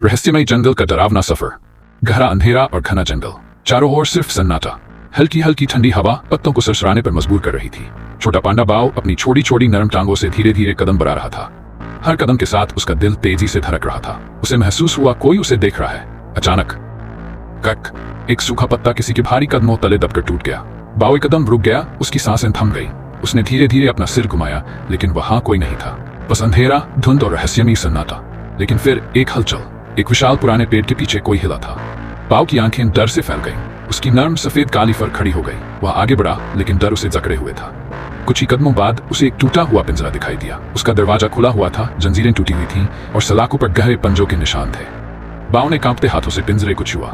रहस्यमय जंगल का डरावना सफर। गहरा अंधेरा और घना जंगल, चारों ओर सिर्फ सन्नाटा। हल्की हल्की ठंडी हवा पत्तों को सरसराने पर मजबूर कर रही थी। छोटा पांडा बाव अपनी छोटी छोटी नरम टांगों से धीरे धीरे कदम बढ़ा रहा था। हर कदम के साथ उसका दिल तेजी से धड़क रहा था। उसे महसूस हुआ कोई उसे देख रहा है। अचानक कक, एक सूखा पत्ता किसी के भारी कदमों तले दबकर टूट गया। बाव एक कदम रुक गया, उसकी सांसें थम गई। उसने धीरे धीरे अपना सिर घुमाया, लेकिन वहां कोई नहीं था। बस अंधेरा, धुंध और रहस्यमयी सन्नाटा। लेकिन फिर एक हलचल। एक विशाल पुराने पेड़ के पीछे कोई हिला था। बाव की आंखें डर से फैल गईं। उसकी नर्म सफेद काली फर खड़ी हो गई। वह आगे बढ़ा, लेकिन डर उसे जकड़े हुए था। कुछ ही कदमों बाद उसे एक टूटा हुआ पिंजरा दिखाई दिया। उसका दरवाजा खुला हुआ था, जंजीरें टूटी हुई थीं और सलाखों पर गहरे पंजों के निशान थे। बाव ने कांपते हाथों से पिंजरे को छुआ।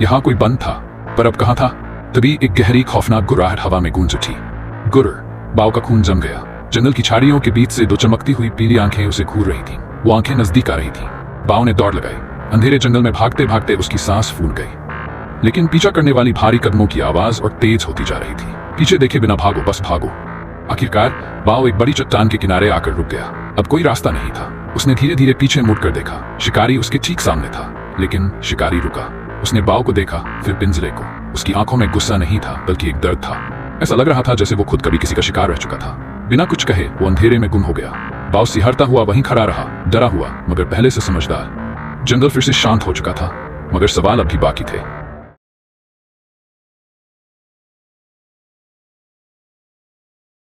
यहाँ कोई बंद था, पर अब कहाँ था? तभी एक गहरी खौफनाक गुर्राहट हवा में गूंज उठी। गुर्र। बाव का खून जम गया। जंगल की झाड़ियों के बीच से दो चमकती हुई पीली आंखें उसे घूर रही थीं। वो आंखें नजदीक आ रही थीं। बाव ने दौड़ लगाई। अंधेरे जंगल में भागते भागते उसकी सांस फूल गई, लेकिन पीछा करने वाली भारी कदमों की आवाज और तेज होती जा रही थी। पीछे देखे बिना भागो, बस भागो। आखिरकार बाव एक बड़ी चट्टान के किनारे आकर रुक गया। अब कोई रास्ता नहीं था। उसने धीरे धीरे पीछे मुड़कर देखा। शिकारी उसके ठीक सामने था, लेकिन शिकारी रुका। उसने बाव को देखा, फिर पिंजरे को। उसकी आंखों में गुस्सा नहीं था, बल्कि एक दर्द था। ऐसा लग रहा था जैसे वो खुद कभी किसी का शिकार रह चुका था। बिना कुछ कहे वो अंधेरे में गुम हो गया। बाव सिहरता हुआ वहीं खड़ा रहा, डरा हुआ मगर पहले से समझदार। जंगल फिर से शांत हो चुका था, मगर सवाल अब भी बाकी थे।